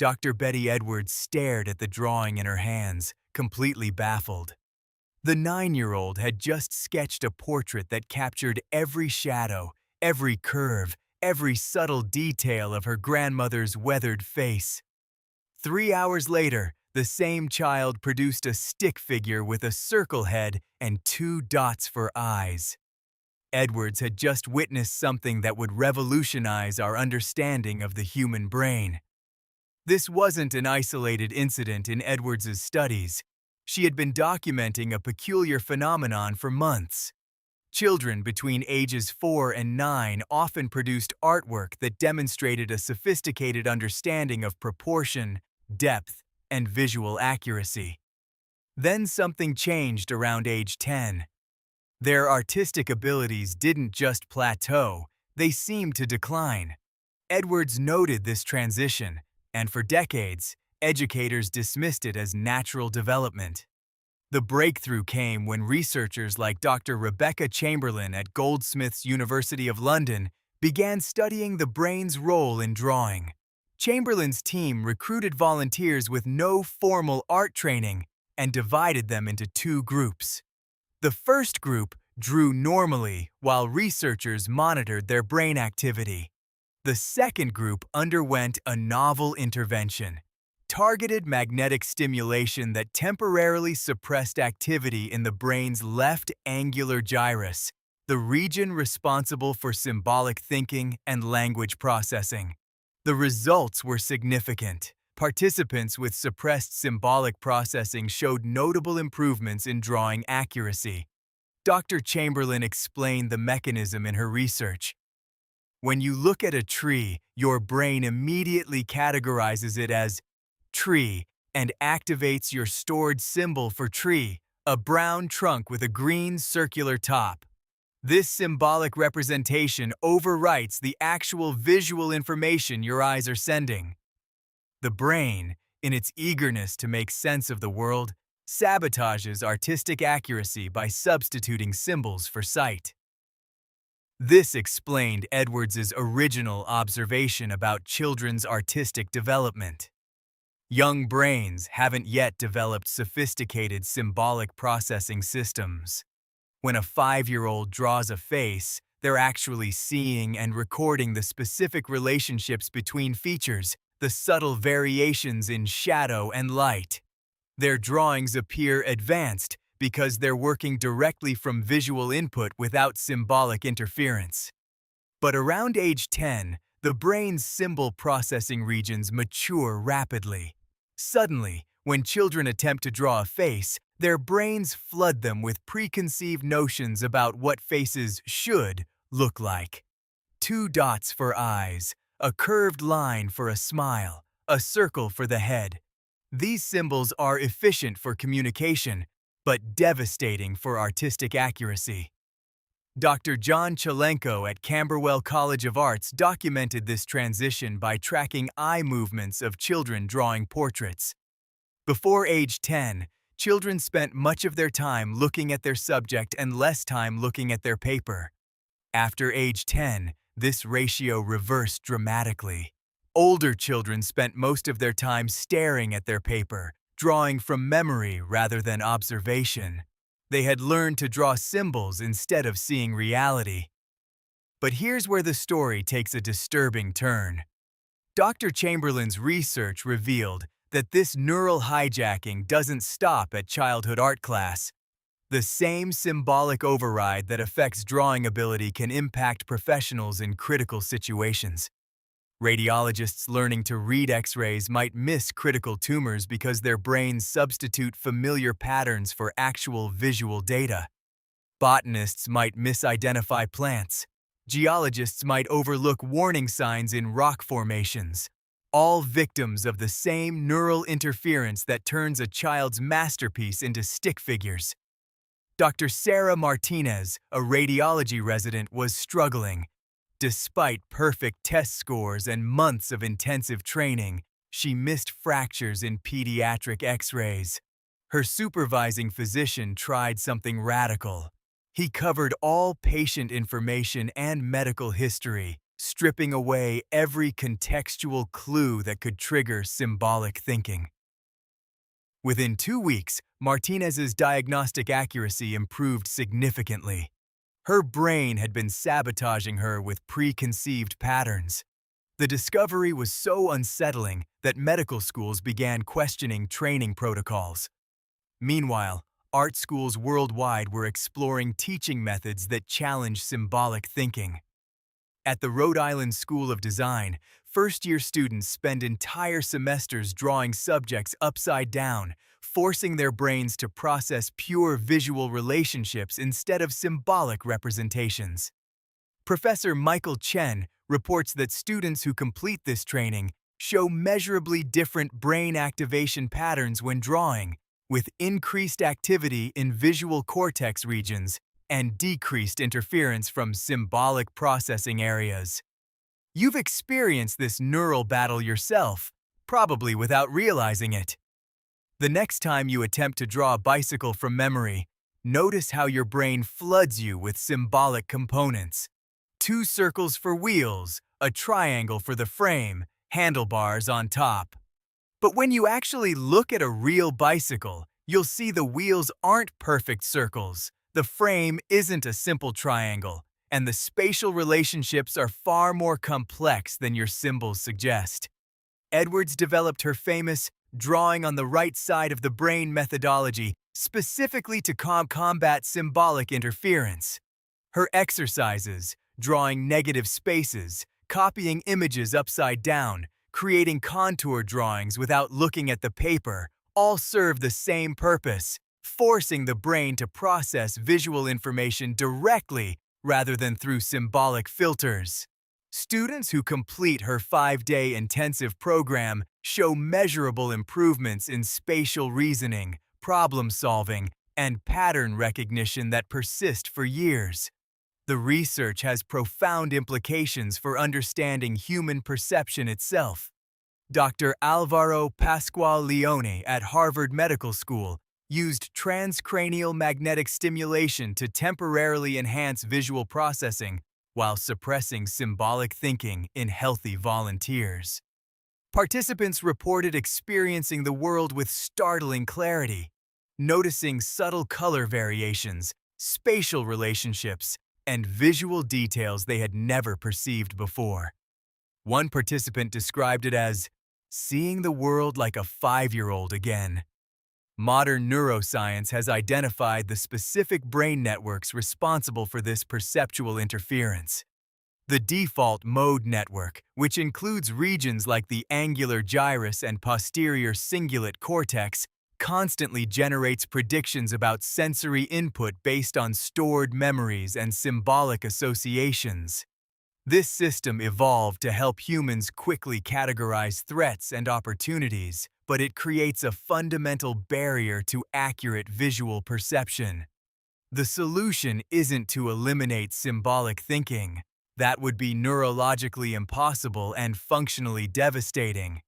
Dr. Betty Edwards stared at the drawing in her hands, completely baffled. The 9-year-old had just sketched a portrait that captured every shadow, every curve, every subtle detail of her grandmother's weathered face. 3 hours later, the same child produced a stick figure with a circle head and 2 dots for eyes. Edwards had just witnessed something that would revolutionize our understanding of the human brain. This wasn't an isolated incident in Edwards's studies. She had been documenting a peculiar phenomenon for months. Children between ages 4 and 9 often produced artwork that demonstrated a sophisticated understanding of proportion, depth, and visual accuracy. Then something changed around age 10. Their artistic abilities didn't just plateau, they seemed to decline. Edwards noted this transition, and for decades, educators dismissed it as natural development. The breakthrough came when researchers like Dr. Rebecca Chamberlain at Goldsmiths University of London began studying the brain's role in drawing. Chamberlain's team recruited volunteers with no formal art training and divided them into 2 groups. The first group drew normally while researchers monitored their brain activity. The second group underwent a novel intervention: targeted magnetic stimulation that temporarily suppressed activity in the brain's left angular gyrus, the region responsible for symbolic thinking and language processing. The results were significant. Participants with suppressed symbolic processing showed notable improvements in drawing accuracy. Dr. Chamberlain explained the mechanism in her research. When you look at a tree, your brain immediately categorizes it as tree and activates your stored symbol for tree, a brown trunk with a green circular top. This symbolic representation overwrites the actual visual information your eyes are sending. The brain, in its eagerness to make sense of the world, sabotages artistic accuracy by substituting symbols for sight. This explained Edwards's original observation about children's artistic development. Young brains haven't yet developed sophisticated symbolic processing systems. When a 5-year-old draws a face, they're actually seeing and recording the specific relationships between features, the subtle variations in shadow and light. Their drawings appear advanced because they're working directly from visual input without symbolic interference. But around age 10, the brain's symbol processing regions mature rapidly. Suddenly, when children attempt to draw a face, their brains flood them with preconceived notions about what faces should look like. 2 dots for eyes, a curved line for a smile, a circle for the head. These symbols are efficient for communication, but devastating for artistic accuracy. Dr. John Chelenko at Camberwell College of Arts documented this transition by tracking eye movements of children drawing portraits. Before age 10, children spent much of their time looking at their subject and less time looking at their paper. After age 10, this ratio reversed dramatically. Older children spent most of their time staring at their paper, drawing from memory rather than observation. They had learned to draw symbols instead of seeing reality. But here's where the story takes a disturbing turn. Dr. Chamberlain's research revealed that this neural hijacking doesn't stop at childhood art class. The same symbolic override that affects drawing ability can impact professionals in critical situations. Radiologists learning to read X-rays might miss critical tumors because their brains substitute familiar patterns for actual visual data. Botanists might misidentify plants. Geologists might overlook warning signs in rock formations. All victims of the same neural interference that turns a child's masterpiece into stick figures. Dr. Sarah Martinez, a radiology resident, was struggling. Despite perfect test scores and months of intensive training, she missed fractures in pediatric X-rays. Her supervising physician tried something radical. He covered all patient information and medical history, stripping away every contextual clue that could trigger symbolic thinking. Within 2 weeks, Martinez's diagnostic accuracy improved significantly. Her brain had been sabotaging her with preconceived patterns. The discovery was so unsettling that medical schools began questioning training protocols. Meanwhile, art schools worldwide were exploring teaching methods that challenge symbolic thinking. At the Rhode Island School of Design, first-year students spend entire semesters drawing subjects upside down, forcing their brains to process pure visual relationships instead of symbolic representations. Professor Michael Chen reports that students who complete this training show measurably different brain activation patterns when drawing, with increased activity in visual cortex regions and decreased interference from symbolic processing areas. You've experienced this neural battle yourself, probably without realizing it. The next time you attempt to draw a bicycle from memory, notice how your brain floods you with symbolic components. 2 circles for wheels, a triangle for the frame, handlebars on top. But when you actually look at a real bicycle, you'll see the wheels aren't perfect circles, the frame isn't a simple triangle, and the spatial relationships are far more complex than your symbols suggest. Edwards developed her famous drawing on the right side of the brain methodology specifically to combat symbolic interference. Her exercises, drawing negative spaces, copying images upside down, creating contour drawings without looking at the paper, all serve the same purpose, forcing the brain to process visual information directly rather than through symbolic filters. Students who complete her 5-day intensive program show measurable improvements in spatial reasoning, problem-solving, and pattern recognition that persist for years. The research has profound implications for understanding human perception itself. Dr. Alvaro Pascual Leone at Harvard Medical School used transcranial magnetic stimulation to temporarily enhance visual processing while suppressing symbolic thinking in healthy volunteers. Participants reported experiencing the world with startling clarity, noticing subtle color variations, spatial relationships, and visual details they had never perceived before. One participant described it as seeing the world like a 5-year-old again. Modern neuroscience has identified the specific brain networks responsible for this perceptual interference. The default mode network, which includes regions like the angular gyrus and posterior cingulate cortex, constantly generates predictions about sensory input based on stored memories and symbolic associations. This system evolved to help humans quickly categorize threats and opportunities, but it creates a fundamental barrier to accurate visual perception. The solution isn't to eliminate symbolic thinking. That would be neurologically impossible and functionally devastating.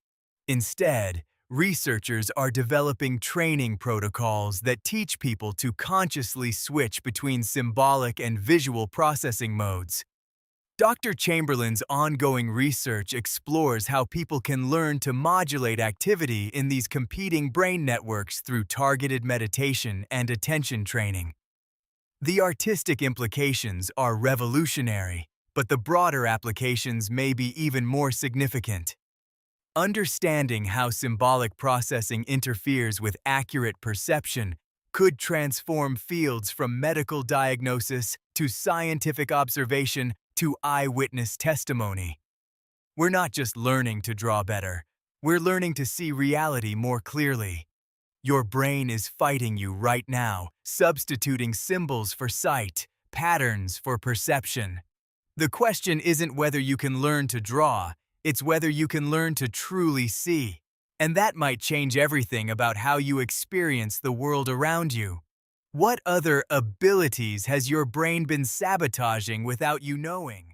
Instead, researchers are developing training protocols that teach people to consciously switch between symbolic and visual processing modes. Dr. Chamberlain's ongoing research explores how people can learn to modulate activity in these competing brain networks through targeted meditation and attention training. The artistic implications are revolutionary, but the broader applications may be even more significant. Understanding how symbolic processing interferes with accurate perception could transform fields from medical diagnosis to scientific observation to eyewitness testimony. We're not just learning to draw better, we're learning to see reality more clearly. Your brain is fighting you right now, substituting symbols for sight, patterns for perception. The question isn't whether you can learn to draw, it's whether you can learn to truly see. And that might change everything about how you experience the world around you. What other abilities has your brain been sabotaging without you knowing?